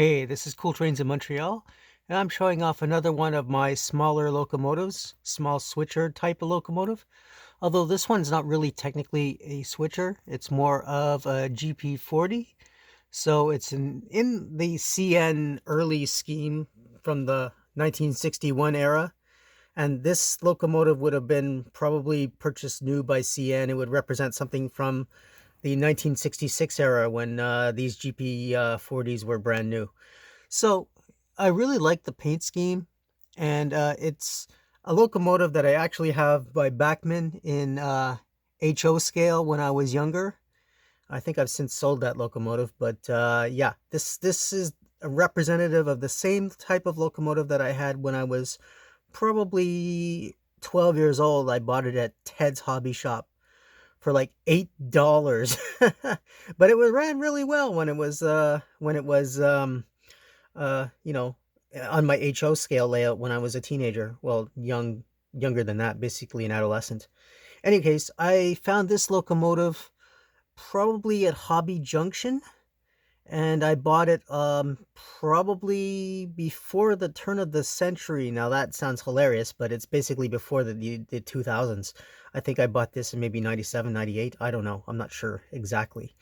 Hey, this is Cool Trains in Montreal, and I'm showing off another one of my smaller locomotives, small switcher type of locomotive. Although this one's not really technically a switcher, it's more of a GP40. So it's in the CN early scheme from the 1961 era. And this locomotive would have been probably purchased new by CN. It would represent something from the 1966 era when these GP40s were brand new. So I really like the paint scheme, and it's a locomotive that I actually have by Bachmann in HO scale when I was younger. I think I've since sold that locomotive, but yeah, this is a representative of the same type of locomotive that I had when I was probably 12 years old. I bought it at Ted's Hobby Shop for like $8. But it was ran really well you know, on my HO scale layout when I was a teenager. Well, younger than that, basically an adolescent. Any case, I found this locomotive probably at Hobby Junction, and I bought it probably before the turn of the century. Now that sounds hilarious, but it's basically before the 2000s. I think I bought this in maybe 97, 98. I don't know. I'm not sure exactly.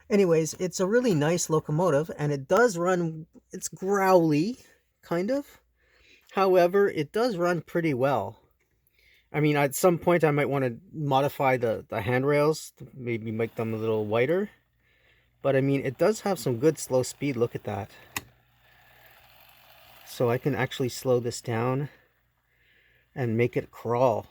Anyways, it's a really nice locomotive, and it does run, it's growly, kind of. However, it does run pretty well. I mean, at some point I might want to modify the handrails, maybe make them a little wider. But I mean, it does have some good slow speed. Look at that. So I can actually slow this down and make it crawl.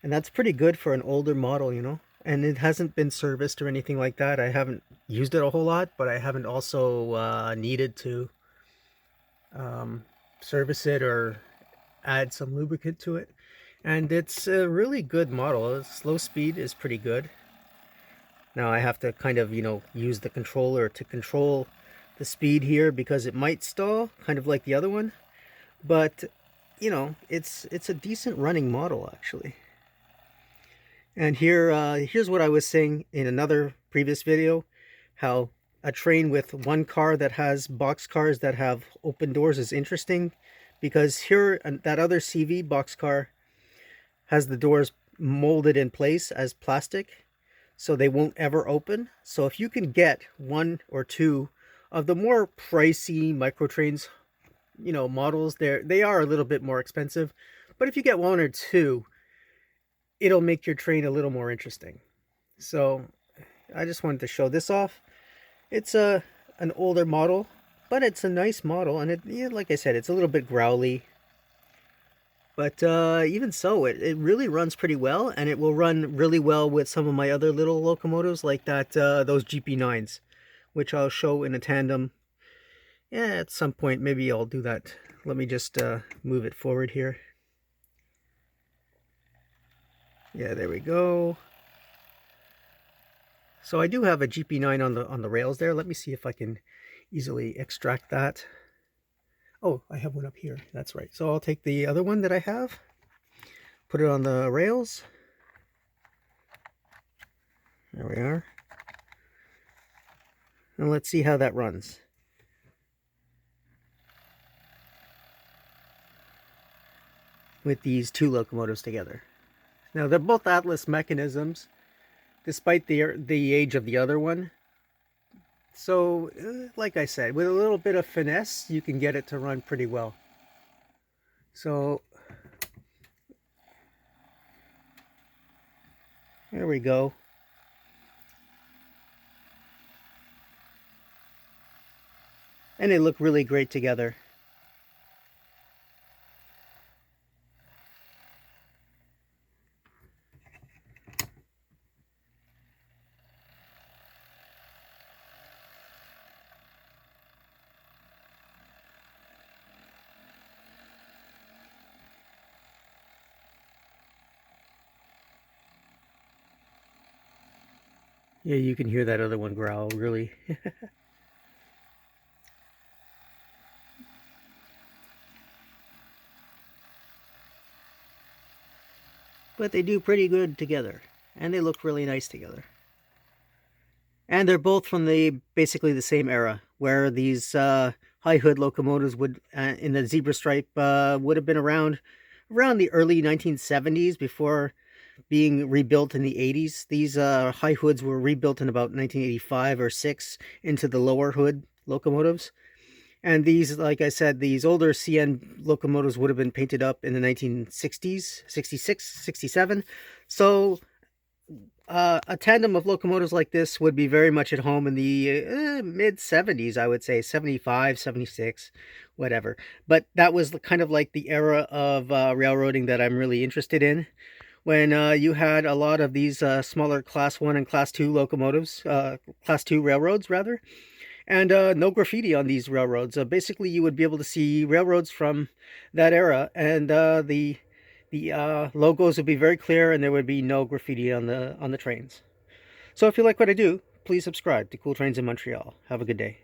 And that's pretty good for an older model, you know? And it hasn't been serviced or anything like that. I haven't used it a whole lot, but I haven't also needed to service it or add some lubricant to it. And it's a really good model. Slow speed is pretty good. Now I have to kind of, use the controller to control the speed here because it might stall, kind of like the other one. But, it's a decent running model, actually. And here's what I was saying in another previous video, how a train with one car that has box cars that have open doors is interesting, because here that other CV box car has the doors molded in place as plastic, so they won't ever open. So if you can get one or two of the more pricey micro trains, models, they are a little bit more expensive, but if you get one or two, it'll make your train a little more interesting. So I just wanted to show this off. It's an older model, but it's a nice model, and like I said, it's a little bit growly. But even so, it really runs pretty well, and it will run really well with some of my other little locomotives, like those GP9s, which I'll show in a tandem. Yeah, at some point, maybe I'll do that. Let me just move it forward here. Yeah, there we go. So I do have a GP9 on the rails there. Let me see if I can easily extract that. Oh, I have one up here. That's right. So I'll take the other one that I have, put it on the rails. There we are. And let's see how that runs. With these two locomotives together. Now they're both Atlas mechanisms, despite the age of the other one. So, like I said, with a little bit of finesse, you can get it to run pretty well. So, there we go. And they look really great together. Yeah, you can hear that other one growl, really. But they do pretty good together, and they look really nice together. And they're both from basically the same era, where these high hood locomotives would in the zebra stripe would have been around the early 1970s before being rebuilt in the 80s. These high hoods were rebuilt in about 1985 or 6 into the lower hood locomotives. And these, like I said, these older CN locomotives would have been painted up in the 1960s, 66, 67. So a tandem of locomotives like this would be very much at home in the mid 70s, I would say, 75, 76, whatever. But that was kind of like the era of railroading that I'm really interested in, when you had a lot of these smaller class 1 and class 2 locomotives, class 2 railroads rather, and no graffiti on these railroads. Basically, you would be able to see railroads from that era, and the logos would be very clear, and there would be no graffiti on the trains. So if you like what I do, please subscribe to Cool Trains in Montreal. Have a good day.